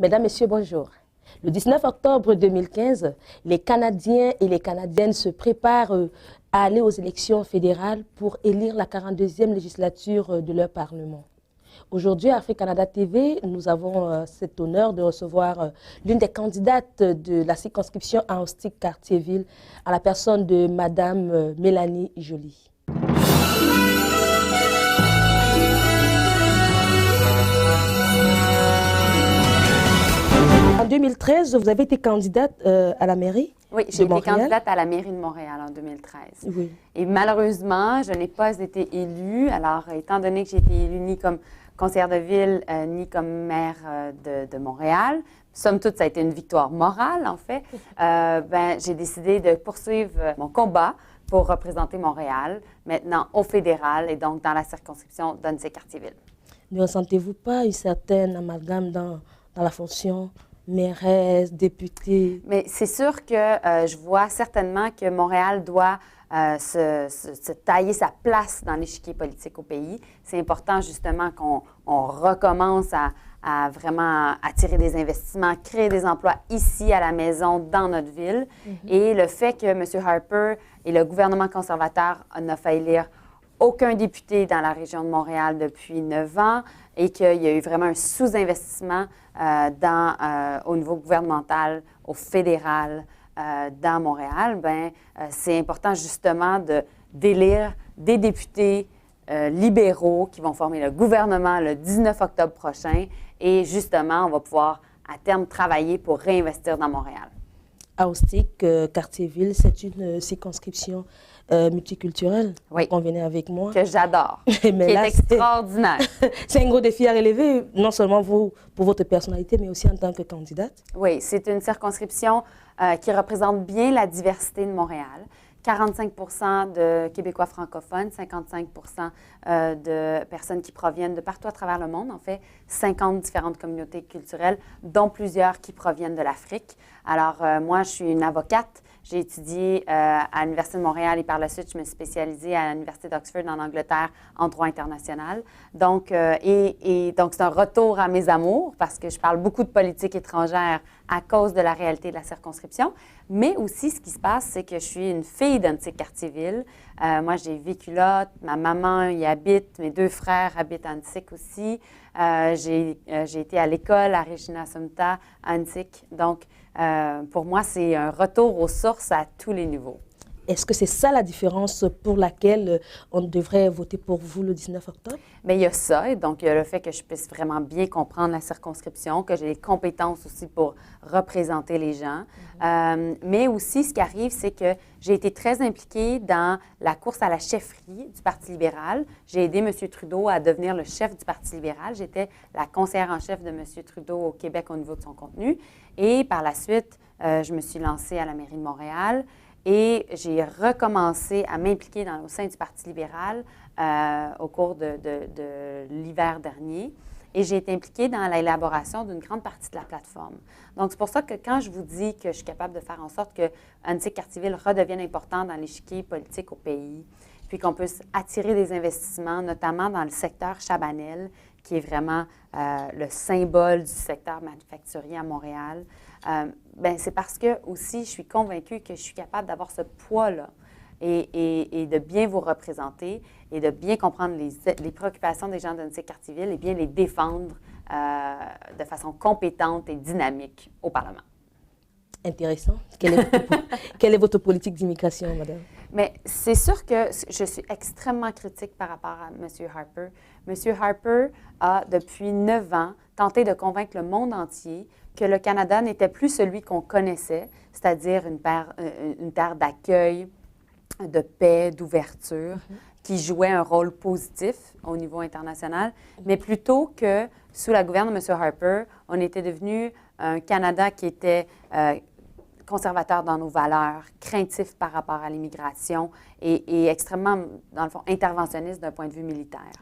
Mesdames, Messieurs, bonjour. Le 19 octobre 2015, les Canadiens et les Canadiennes se préparent à aller aux élections fédérales pour élire la 42e législature de leur Parlement. Aujourd'hui, à Afrique Canada TV, nous avons cet honneur de recevoir l'une des candidates de la circonscription Ahostik-Cartierville, à la personne de Madame Mélanie Joly. En 2013, vous avez été candidate à la mairie de Montréal. Oui, j'ai été candidate à la mairie de Montréal en 2013. Oui. Et malheureusement, je n'ai pas été élue. Alors, étant donné que j'ai été élue ni comme conseillère de ville, ni comme maire de Montréal, somme toute, ça a été une victoire morale, en fait, j'ai décidé de poursuivre mon combat pour représenter Montréal, maintenant au fédéral et donc dans la circonscription d'Ahostik-Cartierville. Ne ressentez-vous pas une certaine amalgame dans la fonction mairesse, députée? Mais c'est sûr que je vois certainement que Montréal doit se tailler sa place dans l'échiquier politique au pays. C'est important justement qu'on recommence à vraiment attirer des investissements, créer des emplois ici à la maison, dans notre ville. Et le fait que M. Harper et le gouvernement conservateur n'a fait élire aucun député dans la région de Montréal depuis 9 ans et qu'il y a eu vraiment un sous-investissement au niveau gouvernemental, au fédéral, dans Montréal, c'est important justement d'élire des députés libéraux qui vont former le gouvernement le 19 octobre prochain et justement, on va pouvoir à terme travailler pour réinvestir dans Montréal. Ahostik-Cartierville, c'est une circonscription multiculturelle. Oui. Convenez avec moi. Que j'adore, qui là, est extraordinaire. C'est un gros défi à relever, non seulement vous, pour votre personnalité, mais aussi en tant que candidate. Oui, c'est une circonscription qui représente bien la diversité de Montréal. 45 de Québécois francophones, 55 de personnes qui proviennent de partout à travers le monde, en fait, 50 différentes communautés culturelles, dont plusieurs qui proviennent de l'Afrique. Alors, moi, je suis une avocate. J'ai étudié à l'Université de Montréal et par la suite, je me suis spécialisée à l'Université d'Oxford en Angleterre en droit international. Donc, donc, c'est un retour à mes amours parce que je parle beaucoup de politique étrangère à cause de la réalité de la circonscription. Mais aussi, ce qui se passe, c'est que je suis une fille d'Ahostik-Cartierville. Moi, j'ai vécu là. Ma maman y habite. Mes 2 frères habitent à Ahostik aussi. J'ai été à l'école à Regina Sumta, à Ahostik. Donc, pour moi, c'est un retour aux sources à tous les niveaux. Est-ce que c'est ça la différence pour laquelle on devrait voter pour vous le 19 octobre? Bien, il y a ça. Et donc, il y a le fait que je puisse vraiment bien comprendre la circonscription, que j'ai les compétences aussi pour représenter les gens. Mais aussi, ce qui arrive, c'est que j'ai été très impliquée dans la course à la chefferie du Parti libéral. J'ai aidé M. Trudeau à devenir le chef du Parti libéral. J'étais la conseillère en chef de M. Trudeau au Québec au niveau de son contenu. Et par la suite, je me suis lancée à la mairie de Montréal. Et j'ai recommencé à m'impliquer au sein du Parti libéral au cours de l'hiver dernier. Et j'ai été impliquée dans l'élaboration d'une grande partie de la plateforme. Donc, c'est pour ça que quand je vous dis que je suis capable de faire en sorte que Ahostik-Cartierville redevienne important dans l'échiquier politique au pays, puis qu'on puisse attirer des investissements, notamment dans le secteur Chabanel, qui est vraiment le symbole du secteur manufacturier à Montréal, c'est parce que aussi je suis convaincue que je suis capable d'avoir ce poids-là et de bien vous représenter et de bien comprendre les préoccupations des gens d'Ahostik-Cartierville et bien les défendre de façon compétente et dynamique au Parlement. Intéressant. Quelle est votre politique d'immigration, madame? Mais c'est sûr que je suis extrêmement critique par rapport à M. Harper. M. Harper a, depuis 9 ans, tenté de convaincre le monde entier que le Canada n'était plus celui qu'on connaissait, c'est-à-dire une terre d'accueil, de paix, d'ouverture, qui jouait un rôle positif au niveau international, mais plutôt que sous la gouverne de M. Harper, on était devenu un Canada qui était conservateur dans nos valeurs, craintif par rapport à l'immigration et extrêmement, dans le fond, interventionniste d'un point de vue militaire.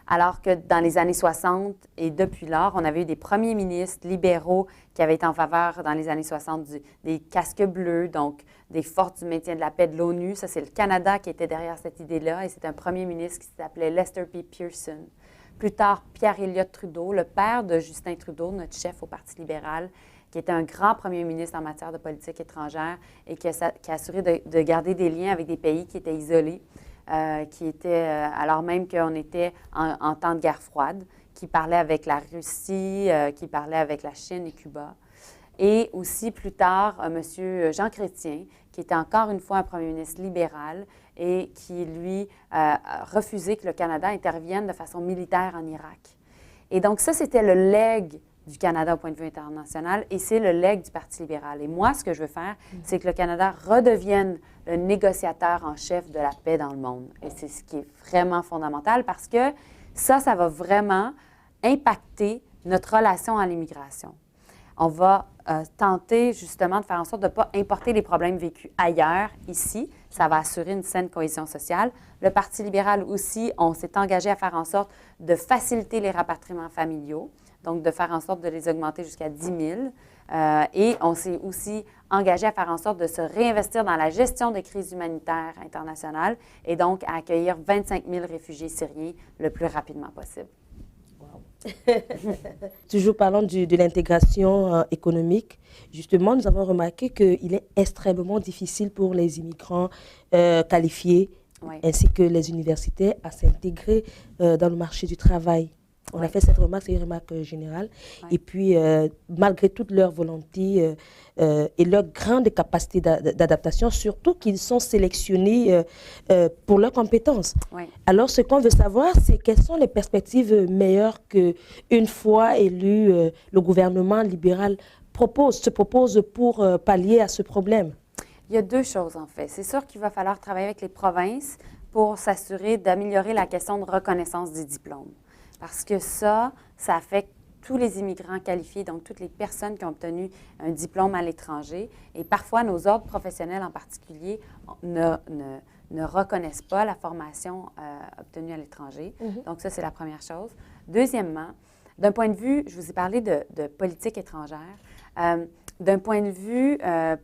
Alors que dans les années 60 et depuis lors, on avait eu des premiers ministres libéraux qui avaient été en faveur dans les années 60 des casques bleus, donc des forces du maintien de la paix de l'ONU. Ça, c'est le Canada qui était derrière cette idée-là et c'est un premier ministre qui s'appelait Lester P. Pearson. Plus tard, Pierre Elliott Trudeau, le père de Justin Trudeau, notre chef au Parti libéral, qui était un grand premier ministre en matière de politique étrangère et qui a assuré de garder des liens avec des pays qui étaient isolés, alors même qu'on était en temps de guerre froide, qui parlait avec la Russie, qui parlait avec la Chine et Cuba. Et aussi, plus tard, M. Jean Chrétien, qui était encore une fois un premier ministre libéral et qui, lui, a refusé que le Canada intervienne de façon militaire en Irak. Et donc, ça, c'était le legs du Canada au point de vue international et c'est le legs du Parti libéral. Et moi, ce que je veux faire, c'est que le Canada redevienne le négociateur en chef de la paix dans le monde. Et c'est ce qui est vraiment fondamental parce que ça va vraiment impacter notre relation à l'immigration. On va tenter justement de faire en sorte de ne pas importer les problèmes vécus ailleurs, ici. Ça va assurer une saine cohésion sociale. Le Parti libéral aussi, on s'est engagé à faire en sorte de faciliter les rapatriements familiaux, donc de faire en sorte de les augmenter jusqu'à 10 000. Et on s'est aussi engagé à faire en sorte de se réinvestir dans la gestion des crises humanitaires internationales et donc à accueillir 25 000 réfugiés syriens le plus rapidement possible. Toujours parlant de l'intégration économique, justement, nous avons remarqué qu'il est extrêmement difficile pour les immigrants qualifiés ainsi que les universités à s'intégrer dans le marché du travail. On a fait cette remarque, c'est une remarque générale. Et puis, malgré toute leur volonté et leur grande capacité d'adaptation, surtout qu'ils sont sélectionnés pour leurs compétences. Alors, ce qu'on veut savoir, c'est quelles sont les perspectives meilleures qu'une fois élu, le gouvernement libéral se propose pour pallier à ce problème. Il y a deux choses, en fait. C'est sûr qu'il va falloir travailler avec les provinces pour s'assurer d'améliorer la question de reconnaissance des diplômes. Parce que ça affecte tous les immigrants qualifiés, donc toutes les personnes qui ont obtenu un diplôme à l'étranger. Et parfois, nos ordres professionnels en particulier ne reconnaissent pas la formation obtenue à l'étranger. Donc ça, c'est la première chose. Deuxièmement, d'un point de vue, je vous ai parlé de politique étrangère. D'un point de vue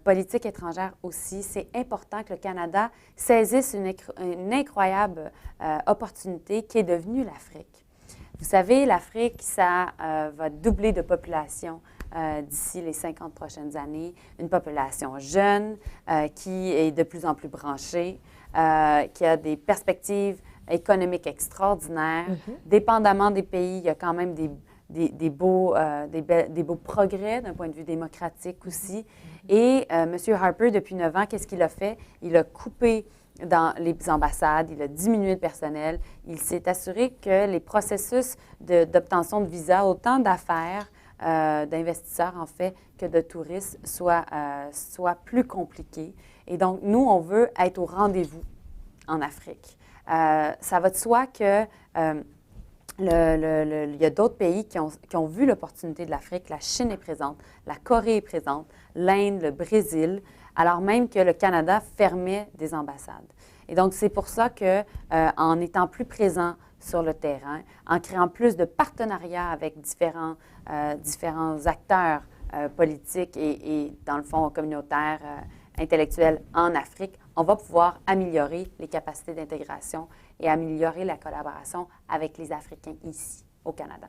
politique étrangère aussi, c'est important que le Canada saisisse une incroyable opportunité qui est devenue l'Afrique. Vous savez, l'Afrique, ça va doubler de population d'ici les 50 prochaines années. Une population jeune qui est de plus en plus branchée, qui a des perspectives économiques extraordinaires. Dépendamment des pays, il y a quand même des beaux progrès d'un point de vue démocratique aussi. Et M. Harper, depuis 9 ans, qu'est-ce qu'il a fait? Il a coupé dans les ambassades, il a diminué le personnel, il s'est assuré que les processus d'obtention de visa, autant d'affaires, d'investisseurs en fait, que de touristes, soient plus compliqués. Et donc, nous, on veut être au rendez-vous en Afrique. Ça va de soi que il y a d'autres pays qui ont vu l'opportunité de l'Afrique. La Chine est présente, la Corée est présente, l'Inde, le Brésil, alors même que le Canada fermait des ambassades. Et donc, c'est pour ça qu'en étant plus présent sur le terrain, en créant plus de partenariats avec différents acteurs politiques et, dans le fond, communautaires, intellectuels en Afrique, on va pouvoir améliorer les capacités d'intégration et améliorer la collaboration avec les Africains ici, au Canada.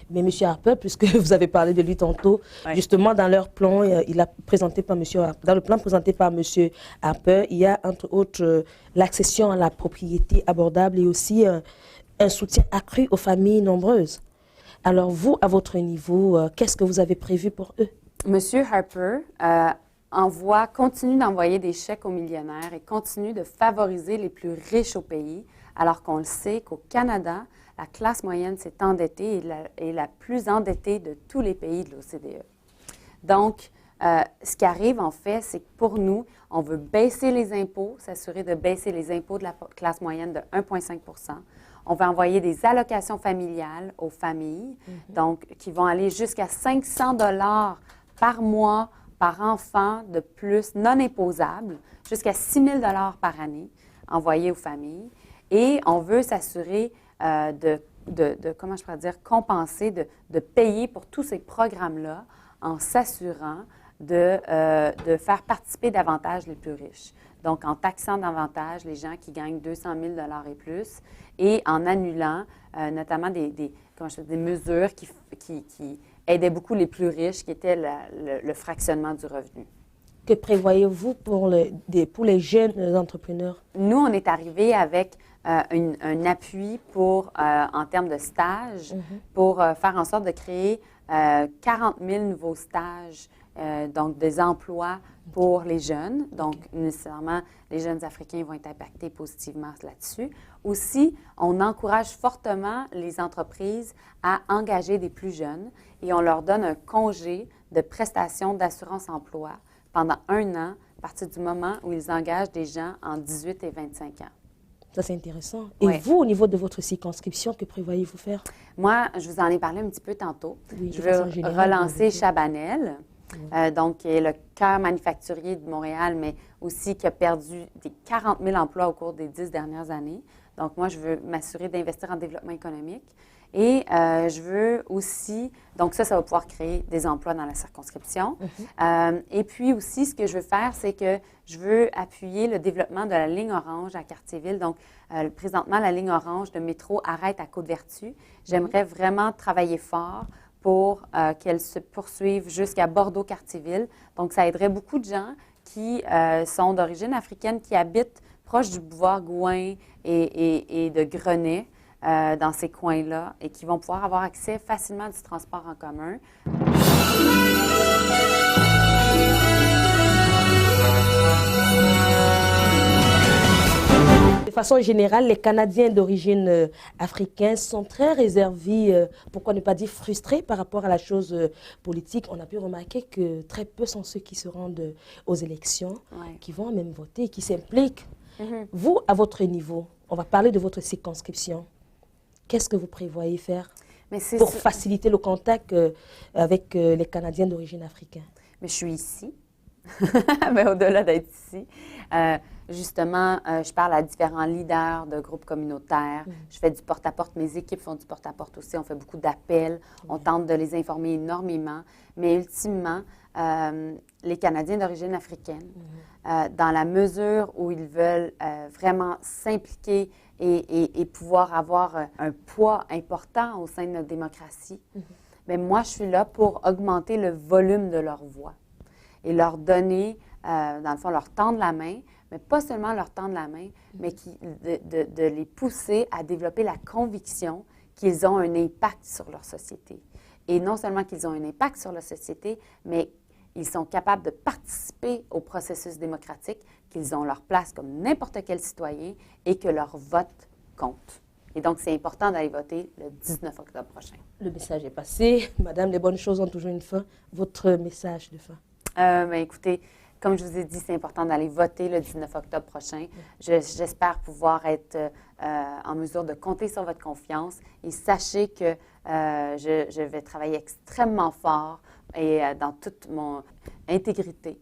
Mais M. Harper, puisque vous avez parlé de lui tantôt, justement dans leur plan, dans le plan présenté par M. Harper, il y a entre autres l'accession à la propriété abordable et aussi un soutien accru aux familles nombreuses. Alors vous, à votre niveau, qu'est-ce que vous avez prévu pour eux? M. Harper continue d'envoyer des chèques aux millionnaires et continue de favoriser les plus riches au pays, alors qu'on le sait qu'au Canada, la classe moyenne s'est endettée et la plus endettée de tous les pays de l'OCDE. Donc, ce qui arrive, en fait, c'est que pour nous, on veut baisser les impôts, s'assurer de baisser les impôts de la classe moyenne de 1,5 %. On va envoyer des allocations familiales aux familles, donc qui vont aller jusqu'à 500 $ par mois, par enfant de plus, non imposables, jusqu'à 6 000 $ par année envoyés aux familles. Et on veut s'assurer comment je pourrais dire, compenser, de payer pour tous ces programmes-là en s'assurant de faire participer davantage les plus riches. donc en taxant davantage les gens qui gagnent 200 000 $ et plus, et en annulant notamment des mesures qui aidaient beaucoup les plus riches, qui étaient le fractionnement du revenu. Que prévoyez-vous pour les jeunes entrepreneurs? Nous, on est arrivé avec un appui en termes de stages pour faire en sorte de créer 40 000 nouveaux stages, donc des emplois pour les jeunes. Donc, nécessairement, les jeunes Africains vont être impactés positivement là-dessus. Aussi, on encourage fortement les entreprises à engager des plus jeunes et on leur donne un congé de prestation d'assurance-emploi pendant 1 an, à partir du moment où ils engagent des gens en 18 et 25 ans. Ça, c'est intéressant. Et vous, au niveau de votre circonscription, que prévoyez-vous faire? Moi, je vous en ai parlé un petit peu tantôt. Oui, je veux relancer Chabanel, donc qui est le cœur manufacturier de Montréal, mais aussi qui a perdu des 40 000 emplois au cours des 10 dernières années. Donc, moi, je veux m'assurer d'investir en développement économique. Et je veux aussi, donc ça va pouvoir créer des emplois dans la circonscription. Et puis aussi, ce que je veux faire, c'est que je veux appuyer le développement de la ligne orange à Cartierville. Donc, présentement, la ligne orange de métro arrête à Côte-Vertu. J'aimerais vraiment travailler fort pour qu'elle se poursuive jusqu'à Bordeaux-Cartierville. Donc, ça aiderait beaucoup de gens qui sont d'origine africaine, qui habitent proche du boulevard Gouin et de Grenet. Dans ces coins-là et qui vont pouvoir avoir accès facilement à du transport en commun. De façon générale, les Canadiens d'origine africaine sont très réservés, pourquoi ne pas dire frustrés par rapport à la chose politique. On a pu remarquer que très peu sont ceux qui se rendent aux élections, qui vont même voter, qui s'impliquent. Vous, à votre niveau, on va parler de votre circonscription. Qu'est-ce que vous prévoyez faire pour faciliter le contact avec les Canadiens d'origine africaine? Mais je suis ici, mais au-delà d'être ici, justement, je parle à différents leaders de groupes communautaires. Je fais du porte-à-porte. Mes équipes font du porte-à-porte aussi. On fait beaucoup d'appels. On tente de les informer énormément. Mais ultimement, les Canadiens d'origine africaine, dans la mesure où ils veulent vraiment s'impliquer et pouvoir avoir un poids important au sein de notre démocratie, mais moi, je suis là pour augmenter le volume de leur voix et leur donner, dans le fond, leur tendre la main, mais pas seulement leur tendre la main, mais de les pousser à développer la conviction qu'ils ont un impact sur leur société. Et non seulement qu'ils ont un impact sur la société, mais ils sont capables de participer au processus démocratique, qu'ils ont leur place comme n'importe quel citoyen et que leur vote compte. Et donc, c'est important d'aller voter le 19 octobre prochain. Le message est passé. Madame, les bonnes choses ont toujours une fin. Votre message de fin? Écoutez, comme je vous ai dit, c'est important d'aller voter le 19 octobre prochain. J'espère pouvoir être en mesure de compter sur votre confiance et sachez que je vais travailler extrêmement fort et dans toute mon intégrité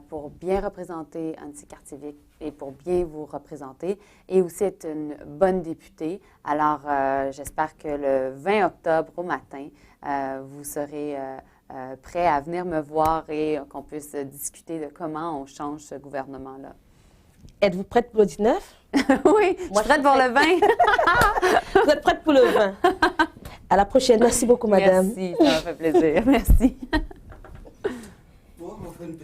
pour bien représenter Annecy Cartierville et pour bien vous représenter et aussi être une bonne députée. Alors, j'espère que le 20 octobre au matin, vous serez prêt à venir me voir et qu'on puisse discuter de comment on change ce gouvernement-là. Êtes-vous prête pour le 19? Oui, je suis prête pour le 20. Vous êtes prête pour le 20? À la prochaine. Merci beaucoup, madame. Merci, ça m'a fait plaisir. Merci.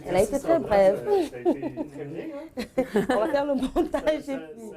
Elle a été très brève. Ça a été très bien, hein? On va faire le montage et puis...